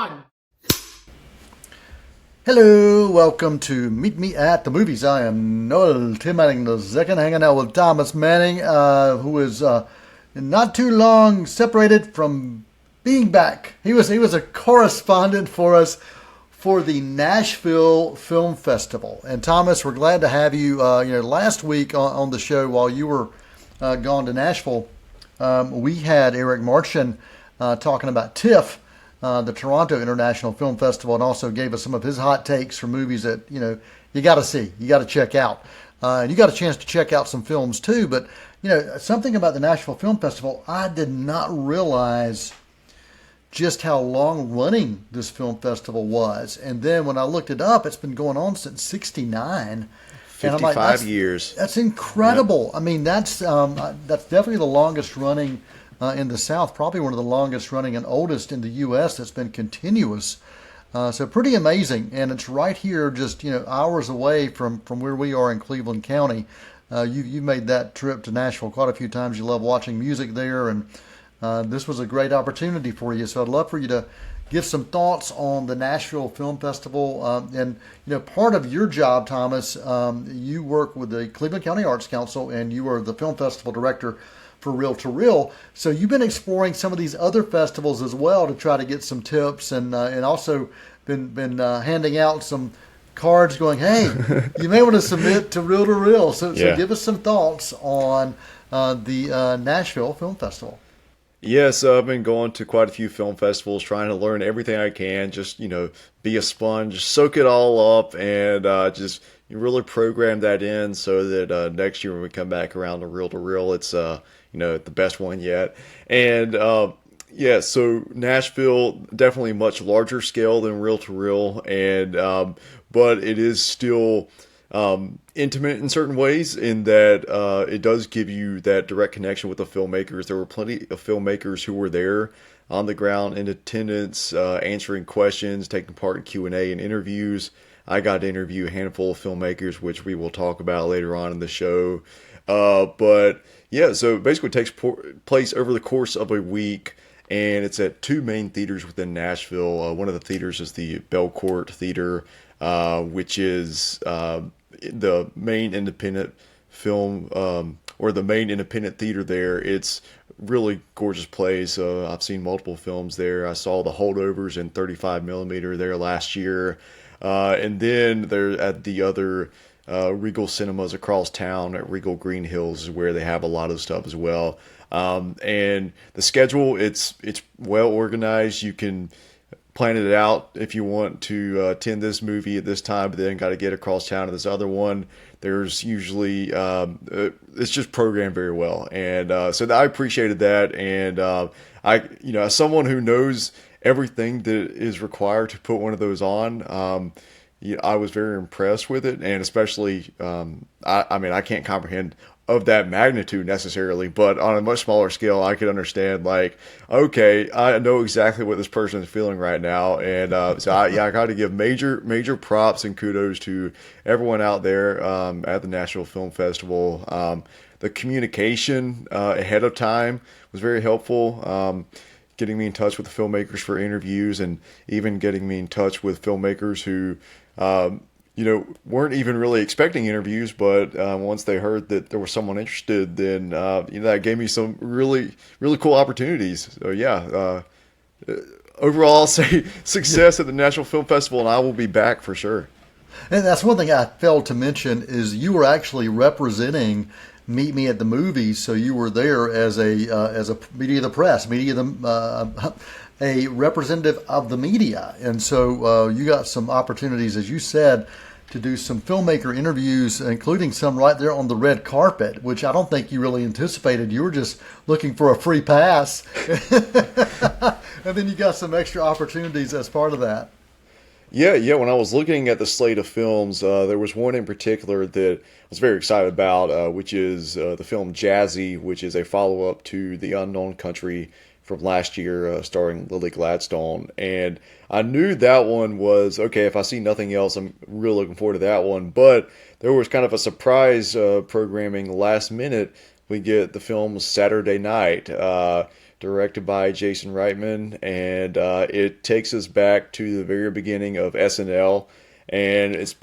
on. Hello, welcome to Meet Me at the Movies. I am Noel Tim Manning II, hanging out with Thomas Manning, who is not too long separated from being back. He was a correspondent for us for the Nashville Film Festival. And Thomas, we're glad to have you. Last week on the show while you were gone to Nashville, we had Eric Marchand talking about TIFF, the Toronto International Film Festival, and also gave us some of his hot takes for movies that, you got to see, you got to check out. And you got a chance to check out some films too. But, something about the Nashville Film Festival, I did not realize just how long running this film festival was. And then when I looked it up, it's been going on since '69. 55 years. That's incredible. Yep. I mean, that's definitely the longest running in the South, probably one of the longest running and oldest in the U.S. that's been continuous. So pretty amazing. And it's right here, just hours away from where we are in Cleveland County. You made that trip to Nashville quite a few times. You love watching music there, and this was a great opportunity for you. So I'd love for you to give some thoughts on the Nashville Film Festival. And part of your job, Thomas, you work with the Cleveland County Arts Council, and you are the film festival director for Reel to Reel. So you've been exploring some of these other festivals as well to try to get some tips, and also been handing out some cards going, hey, you may want to submit to Reel. So give us some thoughts on the Nashville Film Festival. Yeah, so I've been going to quite a few film festivals, trying to learn everything I can, just, be a sponge, soak it all up, and just really program that in so that next year when we come back around to Reel, it's, the best one yet. And, so Nashville, definitely much larger scale than Reel, and but it is still intimate in certain ways, in that it does give you that direct connection with the filmmakers. There were plenty of filmmakers who were there on the ground in attendance, answering questions, taking part in Q&A and interviews. I got to interview a handful of filmmakers, which we will talk about later on in the show. So basically it takes place over the course of a week, and it's at two main theaters within Nashville. One of the theaters is the Belcourt Theater, which is the main independent film, or the main independent theater there. It's really gorgeous place. I've seen multiple films there. I saw The Holdovers in 35 millimeter there last year. And then they're at the other Regal Cinemas across town at Regal Green Hills, is where they have a lot of stuff as well. And the schedule, it's well organized. You can plan it out if you want to attend this movie at this time, but then got to get across town to this other one. There's usually it's just programmed very well, and so I appreciated that. And as someone who knows everything that is required to put one of those on, I was very impressed with it, and especially I can't comprehend of that magnitude necessarily, but on a much smaller scale, I could understand, like, okay, I know exactly what this person is feeling right now. And I got to give major props and kudos to everyone out there at the Nashville Film Festival. The communication ahead of time was very helpful, getting me in touch with the filmmakers for interviews, and even getting me in touch with filmmakers who weren't even really expecting interviews, but once they heard that there was someone interested, then that gave me some really, really cool opportunities. So overall, I'll say success at the National Film Festival, and I will be back for sure. And that's one thing I failed to mention, is you were actually representing Meet Me at the Movies, so you were there as a media of the press, a representative of the media. And so you got some opportunities, as you said, to do some filmmaker interviews, including some right there on the red carpet, which I don't think you really anticipated. You were just looking for a free pass. And then you got some extra opportunities as part of that. Yeah. When I was looking at the slate of films, there was one in particular that I was very excited about, which is the film Jazzy, which is a follow-up to The Unknown Country from last year, starring Lily Gladstone. And I knew that one was, okay, if I see nothing else, I'm really looking forward to that one. But there was kind of a surprise programming last minute. We get the film Saturday Night, directed by Jason Reitman, and it takes us back to the very beginning of SNL. And it's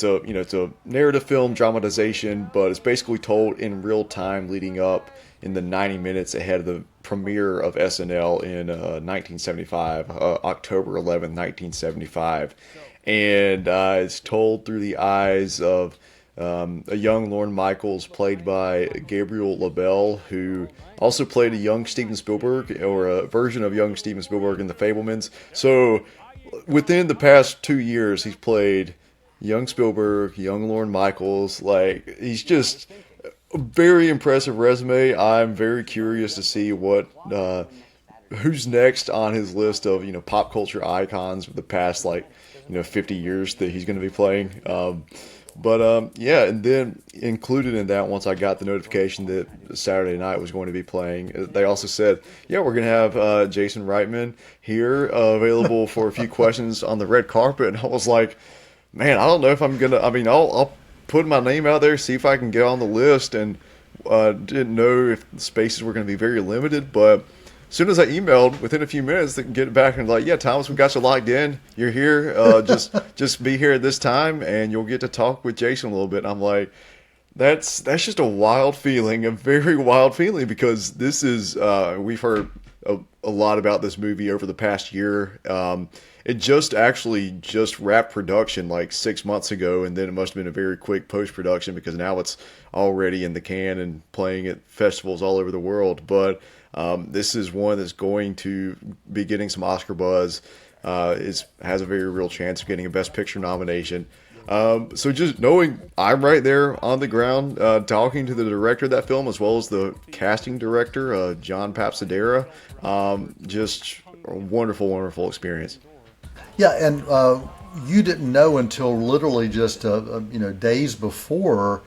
a narrative film dramatization, but it's basically told in real time, leading up in the 90 minutes ahead of the premiere of SNL in 1975, October 11th, 1975, and it's told through the eyes of a young Lorne Michaels, played by Gabriel LaBelle, who also played a young Steven Spielberg, or a version of young Steven Spielberg in The Fabelmans. So within the past 2 years, he's played young Spielberg, young Lorne Michaels. Like, he's just a very impressive resume. I'm very curious to see what who's next on his list of pop culture icons of the past 50 years that he's going to be playing. And then included in that, once I got the notification that Saturday Night was going to be playing, they also said, yeah, we're going to have Jason Reitman here available for a few questions on the red carpet. And I was like, man, I don't know if I'm going to, I'll put my name out there, see if I can get on the list. And didn't know if the spaces were going to be very limited, but as soon as I emailed, within a few minutes, they can get back and like, yeah, Thomas, we got you locked in. You're here. Just be here at this time, and you'll get to talk with Jason a little bit. And I'm like, that's just a wild feeling, a very wild feeling, because this is we've heard a lot about this movie over the past year. It just wrapped production like 6 months ago, and then it must have been a very quick post-production because now it's already in the can and playing at festivals all over the world. But this is one that's going to be getting some Oscar buzz. Has a very real chance of getting a Best Picture nomination. So just knowing I'm right there on the ground, talking to the director of that film as well as the casting director, John Papsidera, just a wonderful, wonderful experience. Yeah, and you didn't know until literally just days before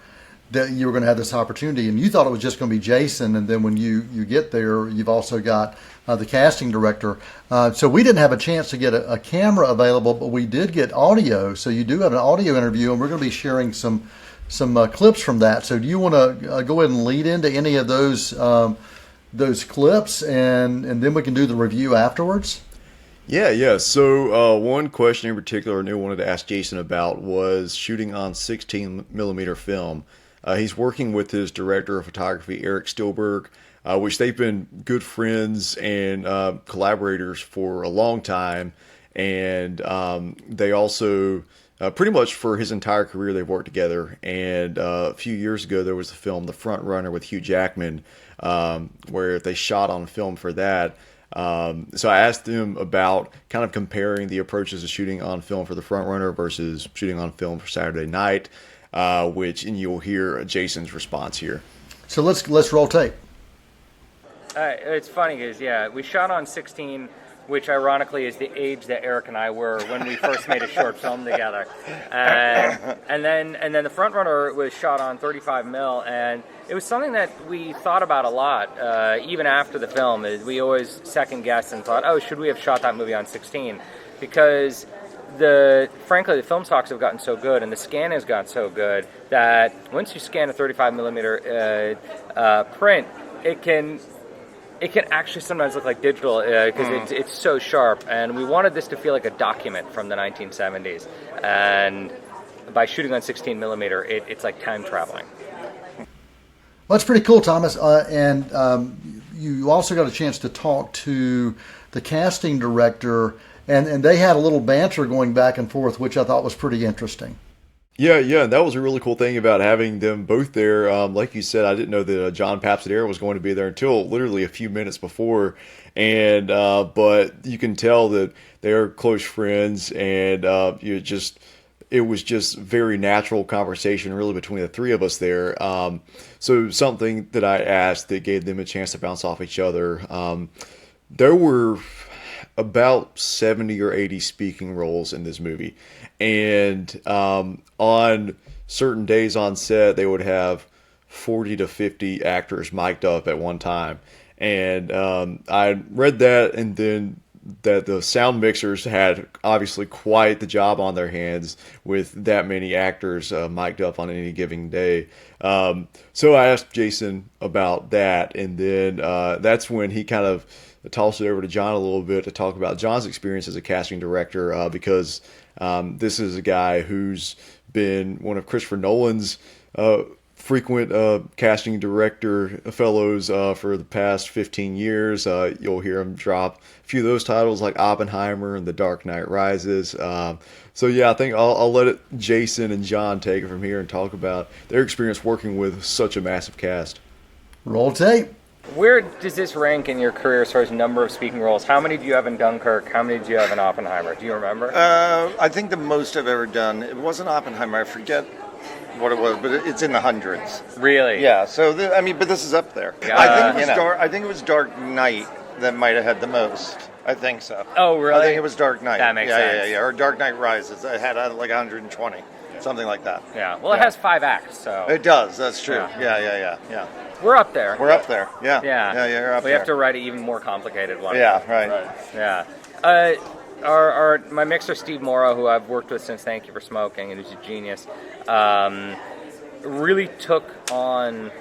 that you were going to have this opportunity, and you thought it was just going to be Jason, and then when you get there, you've also got the casting director. So we didn't have a chance to get a camera available, but we did get audio. So you do have an audio interview, and we're going to be sharing some clips from that. So do you want to go ahead and lead into any of those clips, and then we can do the review afterwards? Yeah. So one question in particular I knew I wanted to ask Jason about was shooting on 16 millimeter film. He's working with his director of photography, Eric Stilberg, which they've been good friends and collaborators for a long time. And they also, pretty much for his entire career, they've worked together. And a few years ago, there was the film The Front Runner with Hugh Jackman, where they shot on film for that. So I asked him about kind of comparing the approaches of shooting on film for The Front Runner versus shooting on film for Saturday Night, and you'll hear Jason's response here. So let's roll tape. It's funny because we shot on 16, which ironically is the age that Eric and I were when we first made a short film together, and then The Front Runner was shot on 35 mil, and it was something that we thought about a lot, even after the film. We always second guessed and thought, oh, should we have shot that movie on 16? Because frankly, the film stocks have gotten so good and the scan has gotten so good that once you scan a 35 millimeter print, it can actually sometimes look like digital because it's so sharp. And we wanted this to feel like a document from the 1970s. And by shooting on 16 millimeter, it's like time traveling. Well, that's pretty cool, Thomas. And you also got a chance to talk to the casting director, and they had a little banter going back and forth, which I thought was pretty interesting. Yeah, and that was a really cool thing about having them both there. Like you said, I didn't know that John Papsidera was going to be there until literally a few minutes before, and but you can tell that they are close friends, and it was just very natural conversation really between the three of us there. So something that I asked that gave them a chance to bounce off each other. There were about 70 or 80 speaking roles in this movie. And on certain days on set, they would have 40 to 50 actors mic'd up at one time. And I read that and then that the sound mixers had obviously quite the job on their hands with that many actors mic'd up on any given day. So I asked Jason about that, and then that's when he kind of tossed it over to John a little bit to talk about John's experience as a casting director, because this is a guy who's been one of Christopher Nolan's frequent casting director fellows for the past 15 years. You'll hear him drop a few of those titles like Oppenheimer and The Dark Knight Rises. So yeah, I think I'll let Jason and John take it from here and talk about their experience working with such a massive cast. Roll tape. Where does this rank in your career as far as number of speaking roles? How many do you have in Dunkirk? How many do you have in Oppenheimer? Do you remember? I think the most I've ever done, it wasn't Oppenheimer, I forget what it was, but it's in the hundreds. Really? Yeah, so, but this is up there. Yeah. I think it was Dark Knight that might have had the most. I think so. Oh, really? I think it was Dark Knight. That makes sense. Yeah. Or Dark Knight Rises. It had like 120, something like that. Yeah. Well, it has 5 acts, so. It does, that's true. Yeah. Yeah. We're up there. We're up there. Yeah. Yeah. You're up We there. have to write an even more complicated one. Yeah, right. Yeah. My mixer, Steve Morrow, who I've worked with since Thank You for Smoking, and who's a genius, really took on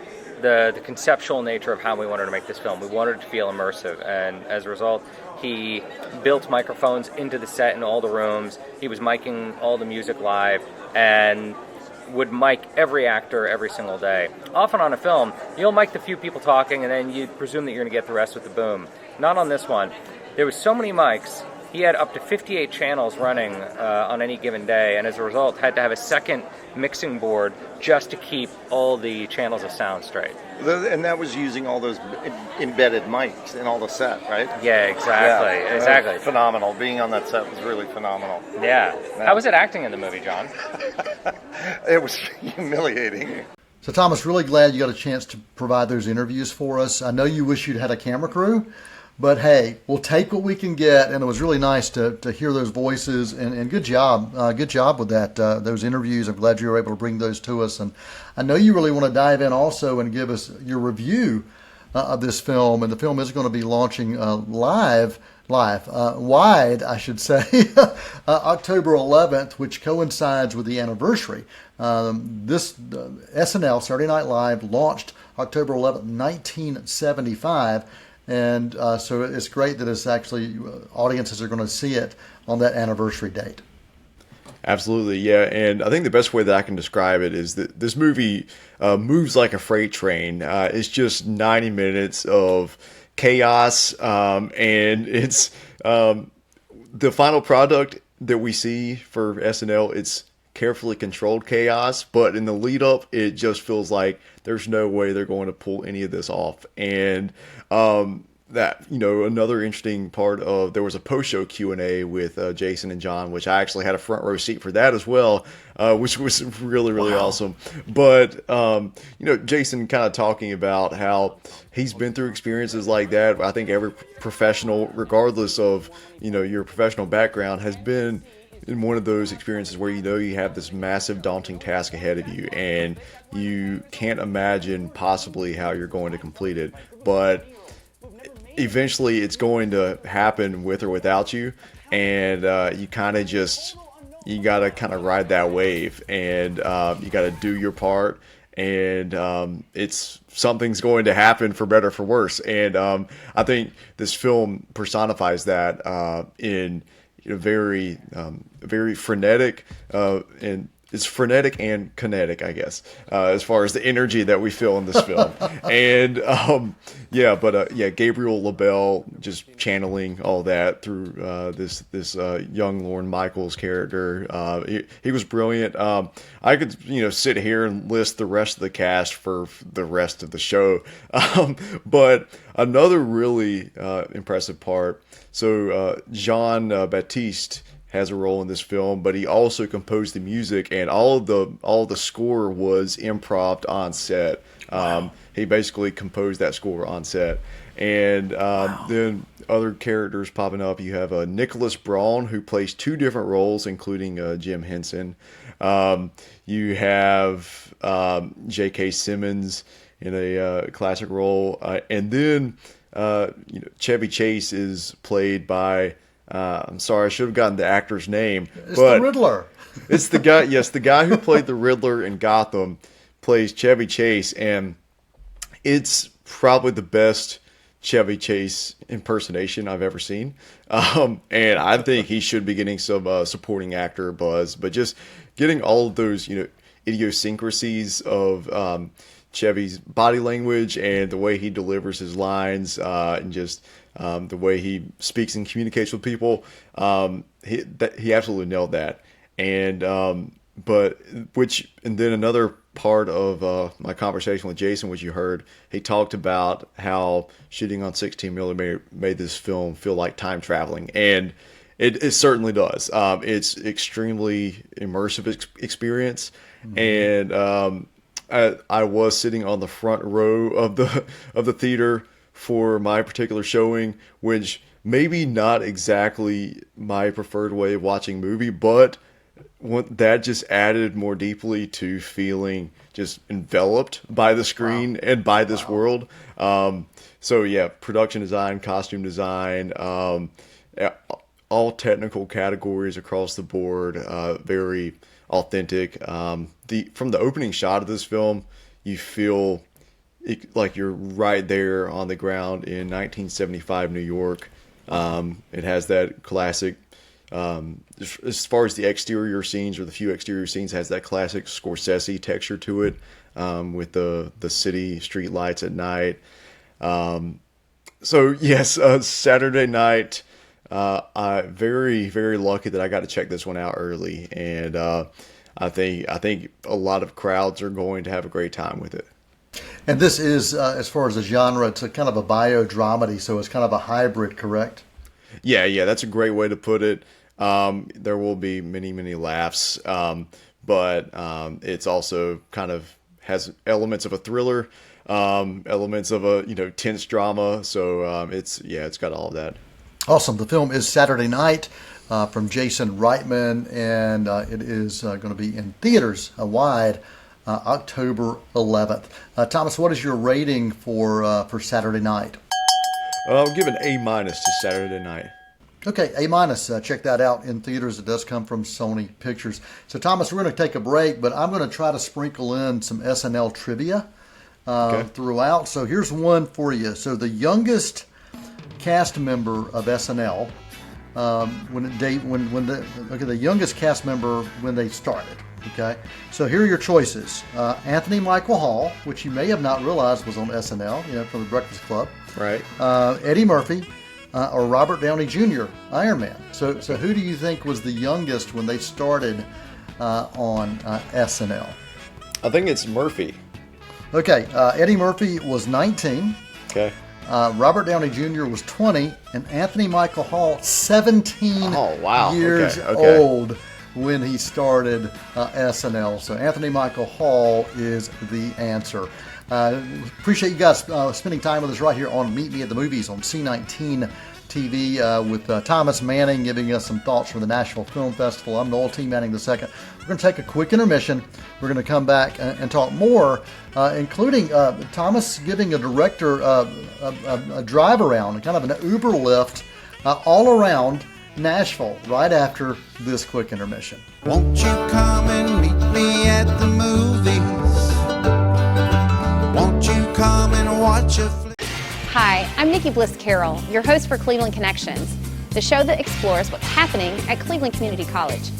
the conceptual nature of how we wanted to make this film. We wanted it to feel immersive, and as a result, he built microphones into the set in all the rooms. He was miking all the music live, and would mic every actor every single day. Often on a film, you'll mic the few people talking, and then you presume that you're going to get the rest with the boom. Not on this one. There was so many mics. He had up to 58 channels running on any given day, and as a result, had to have a second mixing board just to keep all the channels of sound straight. And that was using all those embedded mics in all the set, right? Yeah, exactly. Yeah, Exactly. Phenomenal. Being on that set was really phenomenal. Yeah. How was it acting in the movie, John? It was humiliating. So, Thomas, really glad you got a chance to provide those interviews for us. I know you wish you'd had a camera crew, but hey, we'll take what we can get, and it was really nice to hear those voices, and good job with that, those interviews. I'm glad you were able to bring those to us, and I know you really want to dive in also and give us your review of this film, and the film is going to be launching wide, I should say, October 11th, which coincides with the anniversary. This SNL, Saturday Night Live, launched October 11th, 1975, and so it's great that it's actually audiences are going to see it on that anniversary date. Absolutely, yeah. And I think the best way that I can describe it is that this movie moves like a freight train. It's just 90 minutes of chaos, and it's the final product that we see for SNL. It's carefully controlled chaos, but in the lead up, it just feels like there's no way they're going to pull any of this off. And that, another interesting part of, there was a post-show Q&A with Jason and John, which I actually had a front row seat for that as well, which was really, really awesome. But, Jason kind of talking about how he's been through experiences like that. I think every professional, regardless of, your professional background, has been in one of those experiences where you have this massive daunting task ahead of you, and you can't imagine possibly how you're going to complete it. But eventually it's going to happen with or without you, and you kind of you got to kind of ride that wave, and you got to do your part, and something's going to happen for better or for worse. And I think this film personifies that in very very frenetic, and it's frenetic and kinetic, I guess, as far as the energy that we feel in this film. And Gabriel LaBelle just channeling all that through this young Lorne Michaels character. He was brilliant. I could sit here and list the rest of the cast for the rest of the show, but another really impressive part. So Jean Baptiste has a role in this film, but he also composed the music, and all the score was improv on set. Wow. He basically composed that score on set. And then other characters popping up. You have Nicholas Braun, who plays 2 different roles, including Jim Henson. You have J.K. Simmons in a classic role, and then Chevy Chase is played by, I'm sorry, I should have gotten the actor's name. It's the Riddler. It's the guy, yes, the guy who played the Riddler in Gotham plays Chevy Chase, and it's probably the best Chevy Chase impersonation I've ever seen. And I think he should be getting some supporting actor buzz, but just getting all of those, idiosyncrasies of Chevy's body language and the way he delivers his lines, and just the way he speaks and communicates with people, he absolutely nailed that. And then another part of my conversation with Jason, which you heard, he talked about how shooting on 16 millimeter made this film feel like time traveling, and it certainly does. It's extremely immersive experience, and I was sitting on the front row of the theater for my particular showing, which maybe not exactly my preferred way of watching a movie, but that just added more deeply to feeling just enveloped by the screen and by this world. So yeah, production design, costume design, all technical categories across the board, very authentic. From the opening shot of this film, you feel like you're right there on the ground in 1975 New York. It has that classic, as far as the exterior scenes, or the few exterior scenes, has that classic Scorsese texture to it, with the city street lights at night. So yes, Saturday night, I'm very, very lucky that I got to check this one out early, and I think a lot of crowds are going to have a great time with it. And this is, as far as the genre, it's a kind of a biodramedy, so it's kind of a hybrid, correct? Yeah, that's a great way to put it. There will be many, many laughs, but it's also kind of has elements of a thriller, elements of a tense drama. So it's got all of that. Awesome. The film is Saturday Night, from Jason Reitman, and it is going to be in theaters wide October 11th. Thomas, what is your rating for Saturday Night? I'll give an A- to Saturday Night. Okay, A-. Check that out in theaters. It does come from Sony Pictures. So, Thomas, we're going to take a break, but I'm going to try to sprinkle in some SNL trivia throughout. So here's one for you. So the youngest cast member of SNL, the youngest cast member when they started. Okay, so here are your choices. Anthony Michael Hall, which you may have not realized was on SNL, from the Breakfast Club. Right. Eddie Murphy, or Robert Downey Jr., Iron Man. So who do you think was the youngest when they started on SNL? I think it's Murphy. Okay, Eddie Murphy was 19. Okay. Robert Downey Jr. was 20, and Anthony Michael Hall 17 years old when he started SNL. So Anthony Michael Hall is the answer. Appreciate you guys spending time with us right here on Meet Me at the Movies on C19 TV with Thomas Manning giving us some thoughts from the Nashville Film Festival. I'm Noel T. Manning II. We're going to take a quick intermission. We're going to come back and talk more, including Thomas giving a director a drive around, kind of an Uber lift all around Nashville right after this quick intermission. Won't you come and meet me at the movies? Won't you come and watch a flick? Hi, I'm Nikki Bliss Carroll, your host for Cleveland Connections, the show that explores what's happening at Cleveland Community College.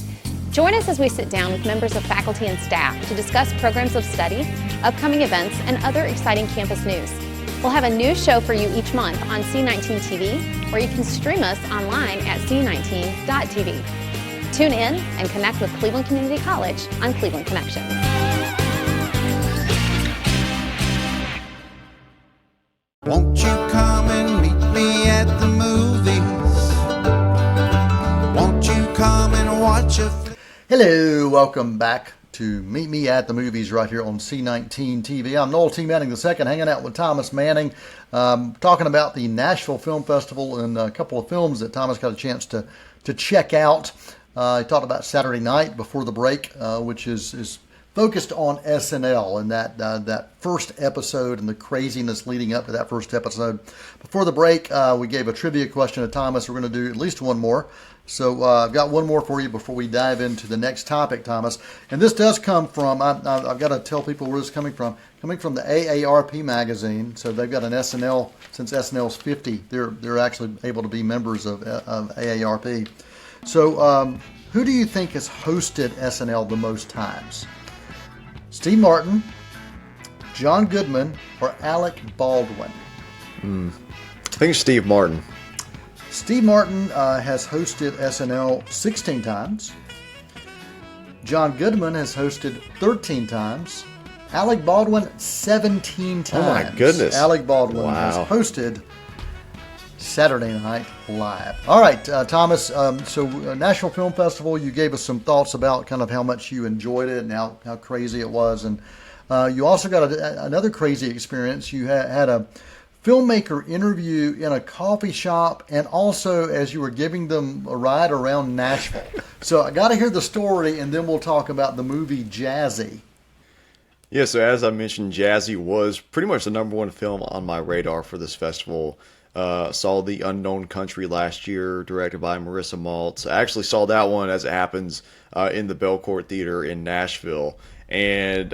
Join us as we sit down with members of faculty and staff to discuss programs of study, upcoming events, and other exciting campus news. We'll have a new show for you each month on C19 TV, or you can stream us online at c19.tv. Tune in and connect with Cleveland Community College on Cleveland Connections. Won't you come and meet me at the movies? Won't you come and watch a flick? Hello, welcome back to Meet Me at the Movies right here on C19 TV. I'm Noel T. Manning II, hanging out with Thomas Manning, talking about the Nashville Film Festival and a couple of films that Thomas got a chance to check out. He talked about Saturday Night before the break, which is focused on SNL and that first episode and the craziness leading up to that first episode. Before the break, we gave a trivia question to Thomas. We're going to do at least one more. So I've got one more for you before we dive into the next topic, Thomas. And this does come from, I've got to tell people where it's coming from the AARP magazine. So they've got an SNL, since SNL's 50, they're actually able to be members of AARP. So who do you think has hosted SNL the most times? Steve Martin, John Goodman, or Alec Baldwin? I think it's Steve Martin. Steve Martin has hosted SNL 16 times. John Goodman has hosted 13 times. Alec Baldwin, 17 times. Oh, my goodness. Alec Baldwin has hosted Saturday Night Live. All right, Thomas, so Nashville Film Festival, you gave us some thoughts about kind of how much you enjoyed it and how crazy it was. And you also got another crazy experience. You had a filmmaker interview in a coffee shop, and also as you were giving them a ride around Nashville. So I got to hear the story, and then we'll talk about the movie Jazzy. Yeah, so as I mentioned, Jazzy was pretty much the number one film on my radar for this festival. Saw The Unknown Country last year, directed by Marissa Maltz. I actually saw that one, as it happens, in the Belcourt Theater in Nashville. And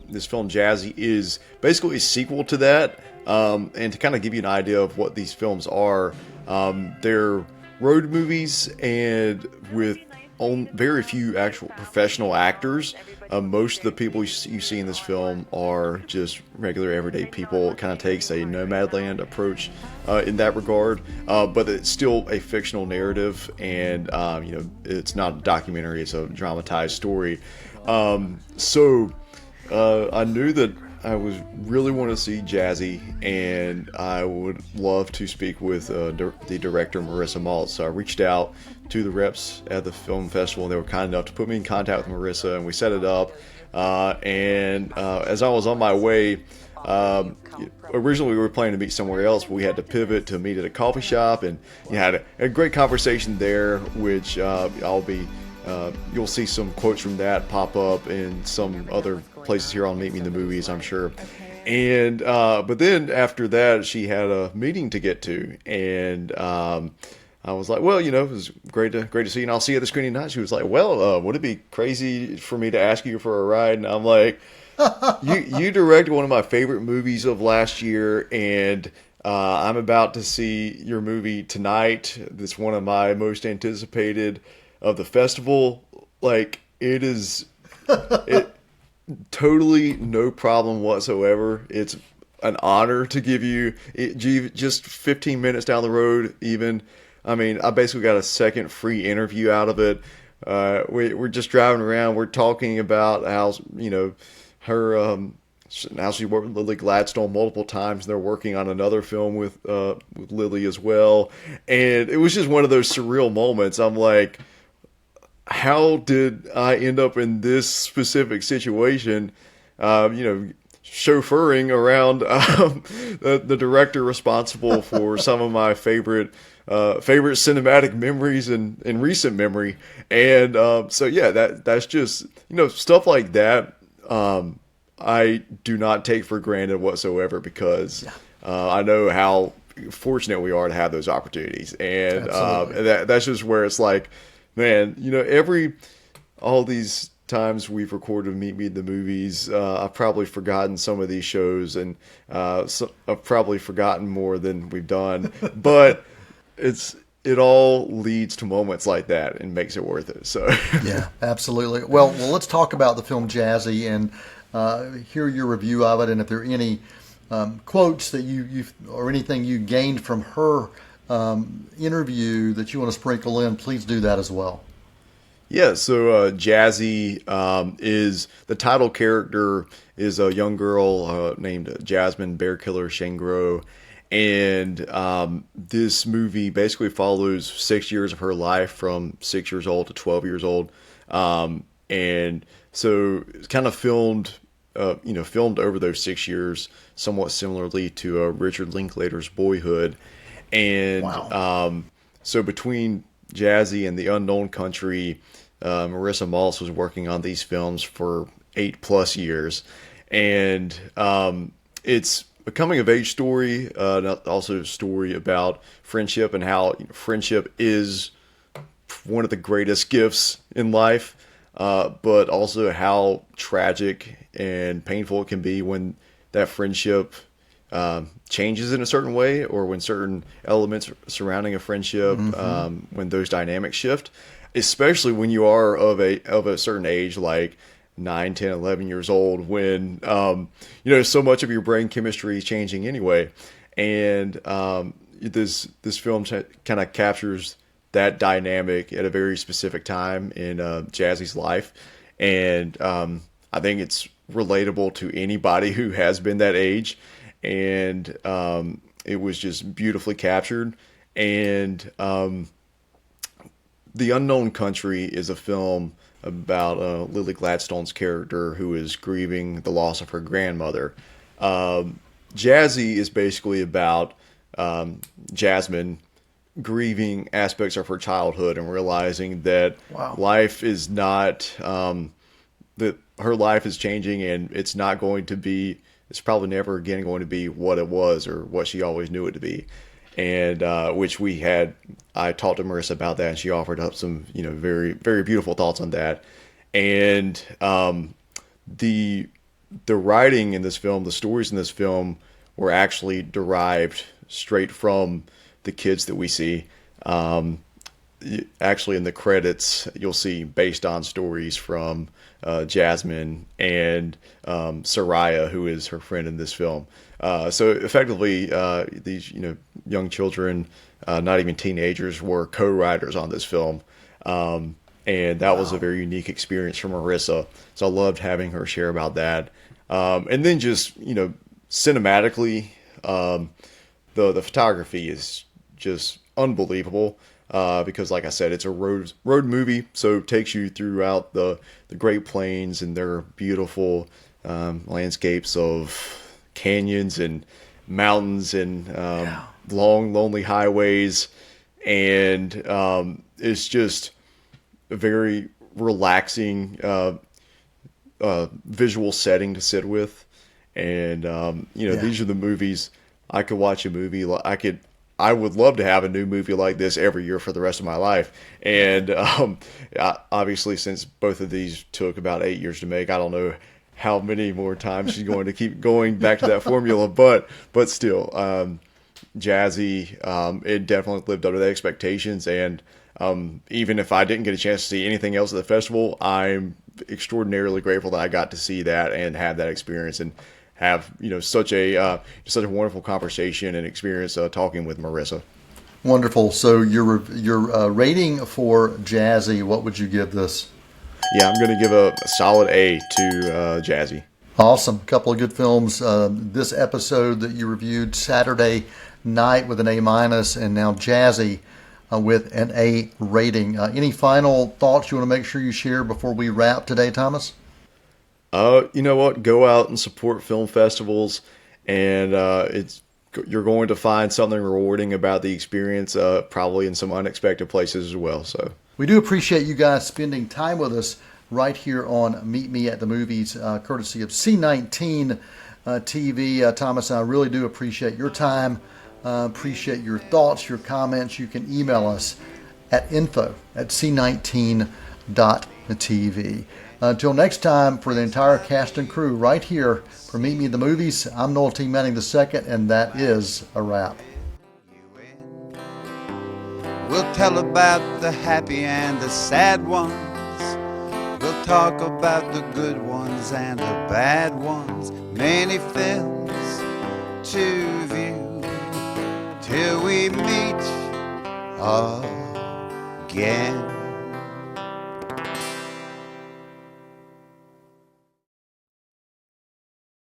this film, Jazzy, is basically a sequel to that. And to kind of give you an idea of what these films are, they're road movies and with very few actual professional actors. Most of the people you see in this film are just regular everyday people. It kind of takes a Nomadland approach in that regard, but it's still a fictional narrative, and it's not a documentary; it's a dramatized story. So I knew that I was really want to see Jazzy, and I would love to speak with the director, Marissa Maltz. So I reached out to the reps at the film festival, and they were kind enough to put me in contact with Marissa, and we set it up. As I was on my way, originally we were planning to meet somewhere else, but we had to pivot to meet at a coffee shop, and had a great conversation there, which you'll see some quotes from that pop up in some other places here on Meet Me in the Movies, I'm sure. And but then after that, she had a meeting to get to, and I was like, well, it was great to see you, and I'll see you at the screening tonight. She was like, well, would it be crazy for me to ask you for a ride? And I'm like, you directed one of my favorite movies of last year, and I'm about to see your movie tonight. It's one of my most anticipated of the festival. Like, it totally no problem whatsoever. It's an honor to give you just 15 minutes down the road even. I mean, I basically got a second free interview out of it. We're just driving around. We're talking about how, her, now she worked with Lily Gladstone multiple times. They're working on another film with Lily as well. And it was just one of those surreal moments. I'm like, how did I end up in this specific situation? Chauffeuring around the director responsible for some of my favorite cinematic memories in recent memory. And that's just, stuff like that. I do not take for granted whatsoever, because I know how fortunate we are to have those opportunities. And that's just where it's like, man, all these times we've recorded Meet Me in the Movies, I've probably forgotten some of these shows, and I've probably forgotten more than we've done, but it all leads to moments like that and makes it worth it. So yeah, absolutely. Well, let's talk about the film Jazzy and hear your review of it, and if there are any quotes that you or anything you gained from her interview that you want to sprinkle in, please do that as well. Yeah, so Jazzy is the title character is a young girl named Jasmine Bearkiller Shangro, and this movie basically follows 6 years of her life from 6 years old to 12 years old, and so it's kind of filmed over those 6 years, somewhat similarly to Richard Linklater's Boyhood, and wow. So between Jazzy and The Unknown Country, Marissa Maltz was working on these films for 8+ years. And it's a coming of age story, also a story about friendship and how friendship is one of the greatest gifts in life, but also how tragic and painful it can be when that friendship changes in a certain way, or when certain elements surrounding a friendship, when those dynamics shift, especially when you are of a certain age, like 9, 10, 11 years old, when so much of your brain chemistry is changing anyway. And this film kind of captures that dynamic at a very specific time in Jazzy's life. And I think it's relatable to anybody who has been that age. And it was just beautifully captured. And The Unknown Country is a film about Lily Gladstone's character who is grieving the loss of her grandmother. Jazzy is basically about Jasmine grieving aspects of her childhood and realizing that life is not, that her life is changing, and it's probably never again going to be what it was or what she always knew it to be. And I talked to Marissa about that, and she offered up some, very, very beautiful thoughts on that. And the writing in this film, the stories in this film, were actually derived straight from the kids that we see. Actually, in the credits, you'll see based on stories from Jasmine and Soraya, who is her friend in this film. So effectively, these young children, not even teenagers, were co-writers on this film, and that was a very unique experience for Marissa. So I loved having her share about that. And then just cinematically, the photography is just unbelievable. Because, like I said, it's a road movie, so it takes you throughout the Great Plains and their beautiful landscapes of canyons and mountains and long, lonely highways, and it's just a very relaxing visual setting to sit with. And these are the movies I could watch a movie. I would love to have a new movie like this every year for the rest of my life. And obviously, since both of these took about 8 years to make, I don't know how many more times she's going to keep going back to that formula. But still, Jazzy, it definitely lived up to the expectations. And even if I didn't get a chance to see anything else at the festival, I'm extraordinarily grateful that I got to see that and have that experience and have such a wonderful conversation and experience talking with Marissa. Wonderful. So your rating for Jazzy, what would you give this? Yeah, I'm going to give a solid A to Jazzy. Awesome. Couple of good films. This episode that you reviewed, Saturday Night with an A-, and now Jazzy with an A rating. Any final thoughts you want to make sure you share before we wrap today, Thomas? You know what? Go out and support film festivals, and you're going to find something rewarding about the experience, probably in some unexpected places as well. So we do appreciate you guys spending time with us right here on Meet Me at the Movies, courtesy of C19 TV. Thomas, I really do appreciate your time. Appreciate your thoughts, your comments. You can email us at info@c19.tv. Until next time, for the entire cast and crew right here for Meet Me at the Movies, I'm Noel T. Manning II, and that is a wrap. We'll tell about the happy and the sad ones. We'll talk about the good ones and the bad ones. Many films to view till we meet again.